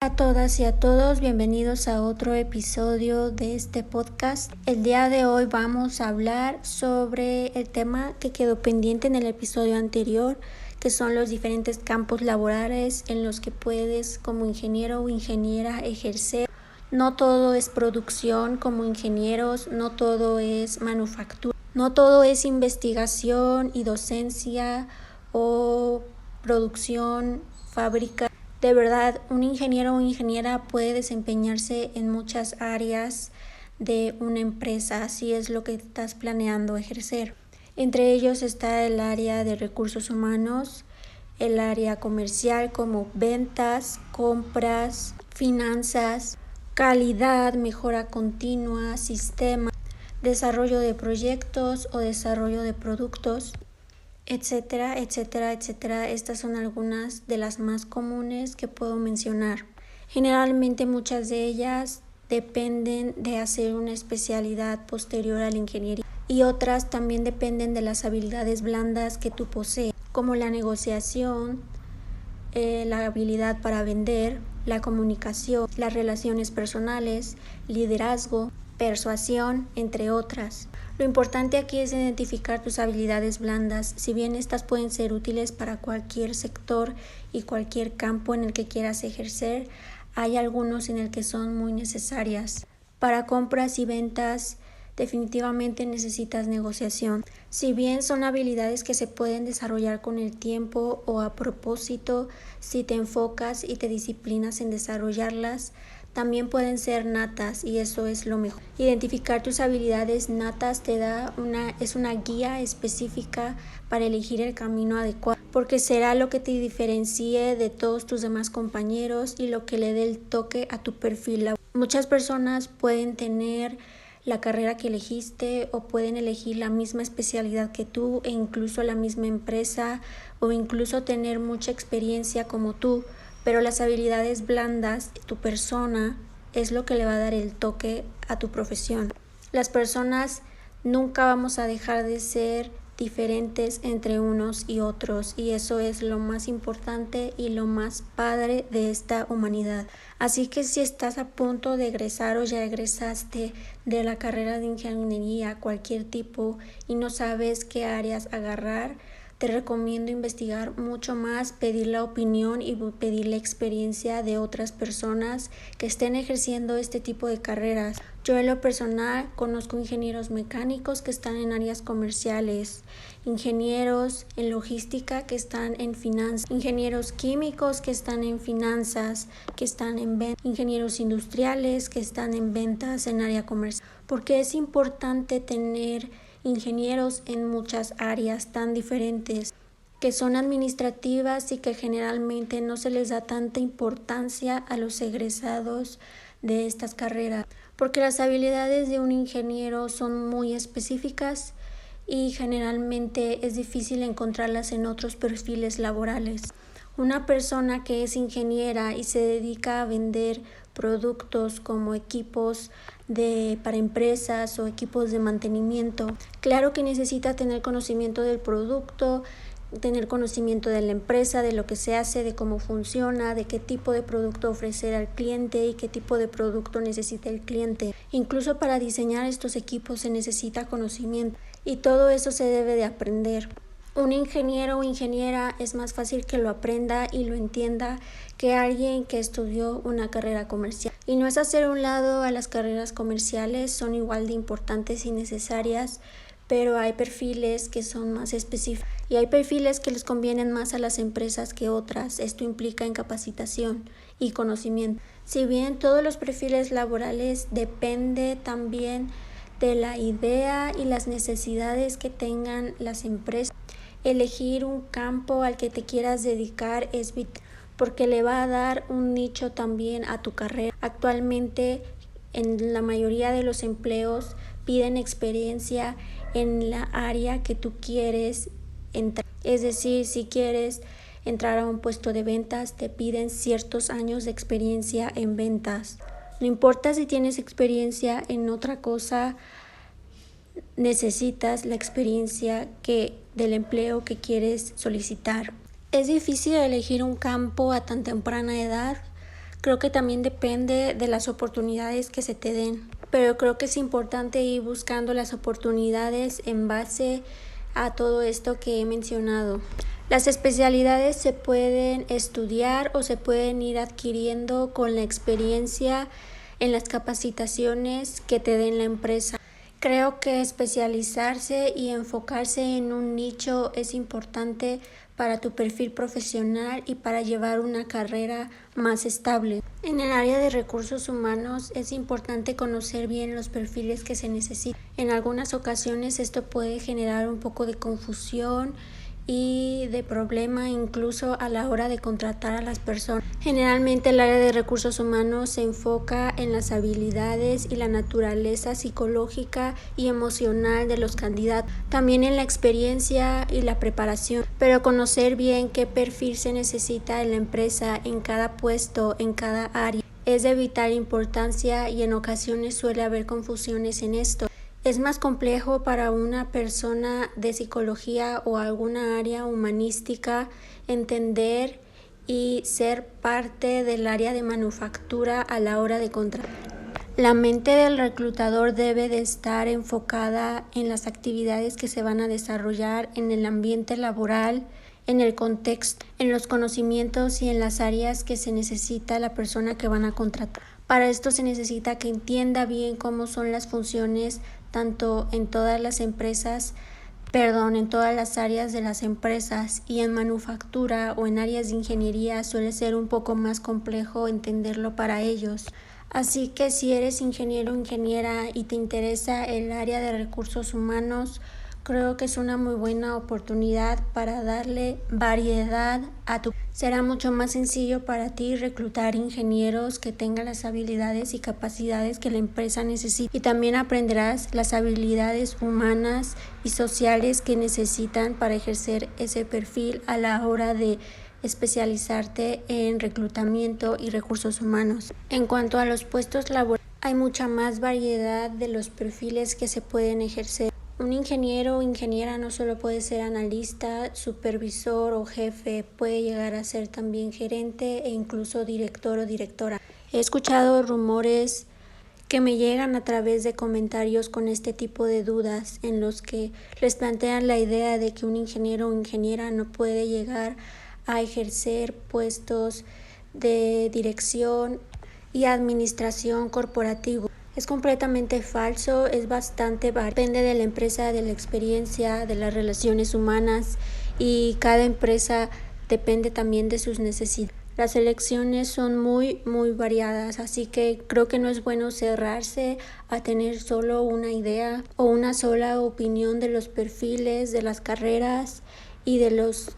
A todas y a todos, bienvenidos a otro episodio de este podcast. El día de hoy vamos a hablar sobre el tema que quedó pendiente en el episodio anterior, que son los diferentes campos laborales en los que puedes como ingeniero o ingeniera ejercer. No todo es producción como ingenieros, no todo es manufactura, no todo es investigación y docencia o producción, fábrica. De verdad, un ingeniero o ingeniera puede desempeñarse en muchas áreas de una empresa, si es lo que estás planeando ejercer. Entre ellos está el área de recursos humanos, el área comercial como ventas, compras, finanzas, calidad, mejora continua, sistemas, desarrollo de proyectos o desarrollo de productos, etcétera, etcétera, etcétera. Estas son algunas de las más comunes que puedo mencionar. Generalmente muchas de ellas dependen de hacer una especialidad posterior a la ingeniería y otras también dependen de las habilidades blandas que tú posees, como la negociación, la habilidad para vender, la comunicación, las relaciones personales, liderazgo, persuasión, entre otras. Lo importante aquí es identificar tus habilidades blandas, si bien estas pueden ser útiles para cualquier sector y cualquier campo en el que quieras ejercer, hay algunos en el que son muy necesarias. Para compras y ventas, definitivamente necesitas negociación. Si bien son habilidades que se pueden desarrollar con el tiempo o a propósito, si te enfocas y te disciplinas en desarrollarlas, también pueden ser natas y eso es lo mejor. Identificar tus habilidades natas es una guía específica para elegir el camino adecuado, porque será lo que te diferencie de todos tus demás compañeros y lo que le dé el toque a tu perfil. Muchas personas pueden tener la carrera que elegiste o pueden elegir la misma especialidad que tú e incluso la misma empresa o incluso tener mucha experiencia como tú, pero las habilidades blandas de tu persona es lo que le va a dar el toque a tu profesión. Las personas nunca vamos a dejar de ser diferentes entre unos y otros y eso es lo más importante y lo más padre de esta humanidad. Así que si estás a punto de egresar o ya egresaste de la carrera de ingeniería cualquier tipo y no sabes qué áreas agarrar, te recomiendo investigar mucho más, pedir la opinión y pedir la experiencia de otras personas que estén ejerciendo este tipo de carreras. Yo en lo personal conozco ingenieros mecánicos que están en áreas comerciales, ingenieros en logística que están en finanzas, ingenieros químicos que están en finanzas, que están en ventas, ingenieros industriales que están en ventas en área comercial. Porque es importante tener ingenieros en muchas áreas tan diferentes que son administrativas y que generalmente no se les da tanta importancia a los egresados de estas carreras, porque las habilidades de un ingeniero son muy específicas y generalmente es difícil encontrarlas en otros perfiles laborales. Una persona que es ingeniera y se dedica a vender productos como equipos para empresas o equipos de mantenimiento, claro que necesita tener conocimiento del producto, tener conocimiento de la empresa, de lo que se hace, de cómo funciona, de qué tipo de producto ofrecer al cliente y qué tipo de producto necesita el cliente. Incluso para diseñar estos equipos se necesita conocimiento y todo eso se debe de aprender. Un ingeniero o ingeniera es más fácil que lo aprenda y lo entienda que alguien que estudió una carrera comercial. Y no es hacer un lado a las carreras comerciales, son igual de importantes y necesarias, pero hay perfiles que son más específicos y hay perfiles que les convienen más a las empresas que otras. Esto implica en capacitación y conocimiento. Si bien todos los perfiles laborales depende también de la idea y las necesidades que tengan las empresas, elegir un campo al que te quieras dedicar es vital porque le va a dar un nicho también a tu carrera. Actualmente en la mayoría de los empleos piden experiencia en la área que tú quieres entrar. Es decir, si quieres entrar a un puesto de ventas, te piden ciertos años de experiencia en ventas. No importa si tienes experiencia en otra cosa, necesitas la experiencia del empleo que quieres solicitar. Es difícil elegir un campo a tan temprana edad. Creo que también depende de las oportunidades que se te den, pero creo que es importante ir buscando las oportunidades en base a todo esto que he mencionado. Las especialidades se pueden estudiar o se pueden ir adquiriendo con la experiencia en las capacitaciones que te den la empresa. Creo que especializarse y enfocarse en un nicho es importante para tu perfil profesional y para llevar una carrera más estable. En el área de recursos humanos es importante conocer bien los perfiles que se necesitan. En algunas ocasiones esto puede generar un poco de confusión y de problema incluso a la hora de contratar a las personas. Generalmente el área de recursos humanos se enfoca en las habilidades y la naturaleza psicológica y emocional de los candidatos, también en la experiencia y la preparación, pero conocer bien qué perfil se necesita en la empresa, en cada puesto, en cada área, es de vital importancia y en ocasiones suele haber confusiones en esto. Es más complejo para una persona de psicología o alguna área humanística entender y ser parte del área de manufactura a la hora de contratar. La mente del reclutador debe de estar enfocada en las actividades que se van a desarrollar en el ambiente laboral, en el contexto, en los conocimientos y en las áreas que se necesita la persona que van a contratar. Para esto se necesita que entienda bien cómo son las funciones tanto en todas las áreas de las empresas, y en manufactura o en áreas de ingeniería suele ser un poco más complejo entenderlo para ellos. Así que si eres ingeniero o ingeniera y te interesa el área de recursos humanos, creo que es una muy buena oportunidad para darle variedad a tu. Será mucho más sencillo para ti reclutar ingenieros que tengan las habilidades y capacidades que la empresa necesita, y también aprenderás las habilidades humanas y sociales que necesitan para ejercer ese perfil a la hora de especializarte en reclutamiento y recursos humanos. En cuanto a los puestos laborales, hay mucha más variedad de los perfiles que se pueden ejercer. Un ingeniero o ingeniera no solo puede ser analista, supervisor o jefe, puede llegar a ser también gerente e incluso director o directora. He escuchado rumores que me llegan a través de comentarios con este tipo de dudas, en los que les plantean la idea de que un ingeniero o ingeniera no puede llegar a ejercer puestos de dirección y administración corporativo. Es completamente falso, es bastante variado. Depende de la empresa, de la experiencia, de las relaciones humanas, y cada empresa depende también de sus necesidades. Las elecciones son muy variadas, así que creo que no es bueno cerrarse a tener solo una idea o una sola opinión de los perfiles, de las carreras y de los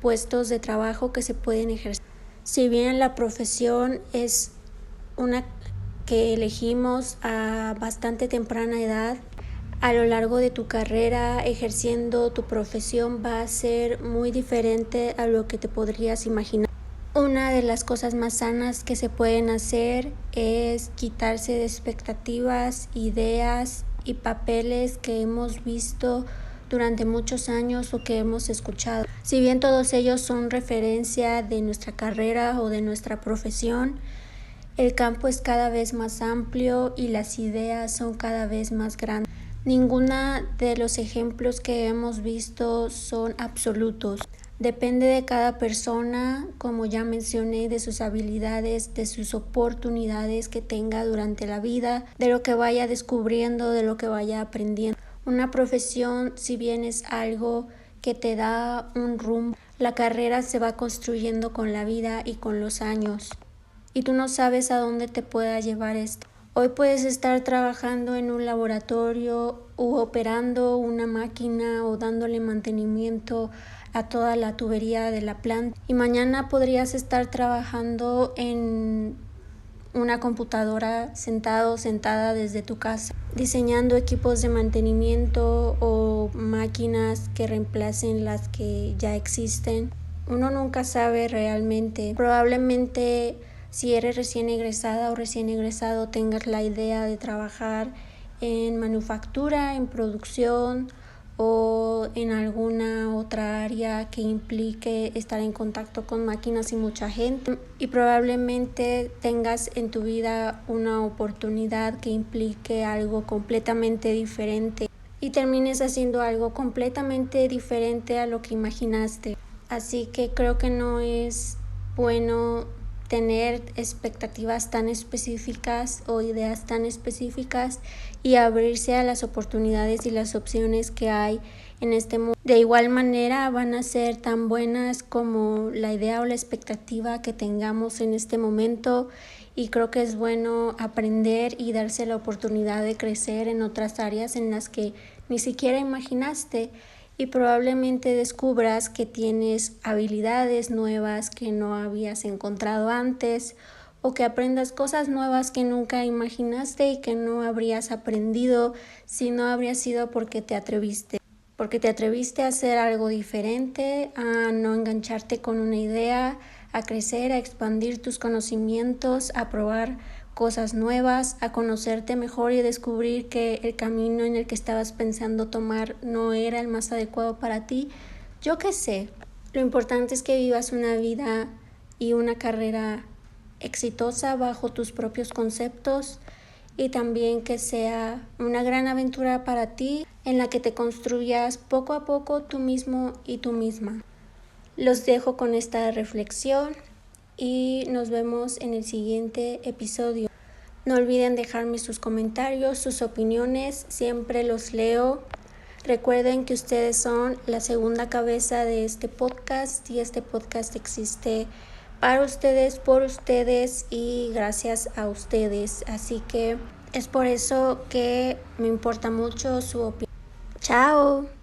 puestos de trabajo que se pueden ejercer. Si bien la profesión es una que elegimos a bastante temprana edad, a lo largo de tu carrera ejerciendo tu profesión va a ser muy diferente a lo que te podrías imaginar. Una de las cosas más sanas que se pueden hacer es quitarse de expectativas, ideas y papeles que hemos visto durante muchos años o que hemos escuchado. Si bien todos ellos son referencia de nuestra carrera o de nuestra profesión, el campo es cada vez más amplio y las ideas son cada vez más grandes. Ninguna de los ejemplos que hemos visto son absolutos. Depende de cada persona, como ya mencioné, de sus habilidades, de sus oportunidades que tenga durante la vida, de lo que vaya descubriendo, de lo que vaya aprendiendo. Una profesión, si bien es algo que te da un rumbo, la carrera se va construyendo con la vida y con los años, y tú no sabes a dónde te pueda llevar esto. Hoy puedes estar trabajando en un laboratorio u operando una máquina o dándole mantenimiento a toda la tubería de la planta, y mañana podrías estar trabajando en una computadora sentada desde tu casa, diseñando equipos de mantenimiento o máquinas que reemplacen las que ya existen. Uno nunca sabe realmente. Probablemente si eres recién egresada o recién egresado tengas la idea de trabajar en manufactura, en producción o en alguna otra área que implique estar en contacto con máquinas y mucha gente, y probablemente tengas en tu vida una oportunidad que implique algo completamente diferente y termines haciendo algo completamente diferente a lo que imaginaste. Así que creo que no es bueno tener expectativas tan específicas o ideas tan específicas y abrirse a las oportunidades y las opciones que hay en este mundo. De igual manera van a ser tan buenas como la idea o la expectativa que tengamos en este momento, y creo que es bueno aprender y darse la oportunidad de crecer en otras áreas en las que ni siquiera imaginaste, y probablemente descubras que tienes habilidades nuevas que no habías encontrado antes, o que aprendas cosas nuevas que nunca imaginaste y que no habrías aprendido si no habría sido porque te atreviste a hacer algo diferente, a no engancharte con una idea, a crecer, a expandir tus conocimientos, a probar cosas nuevas, a conocerte mejor y descubrir que el camino en el que estabas pensando tomar no era el más adecuado para ti. Yo qué sé, lo importante es que vivas una vida y una carrera exitosa bajo tus propios conceptos, y también que sea una gran aventura para ti en la que te construyas poco a poco tú mismo y tú misma. Los dejo con esta reflexión y nos vemos en el siguiente episodio. No olviden dejarme sus comentarios, sus opiniones, siempre los leo. Recuerden que ustedes son la segunda cabeza de este podcast, y este podcast existe para ustedes, por ustedes y gracias a ustedes. Así que es por eso que me importa mucho su opinión. ¡Chao!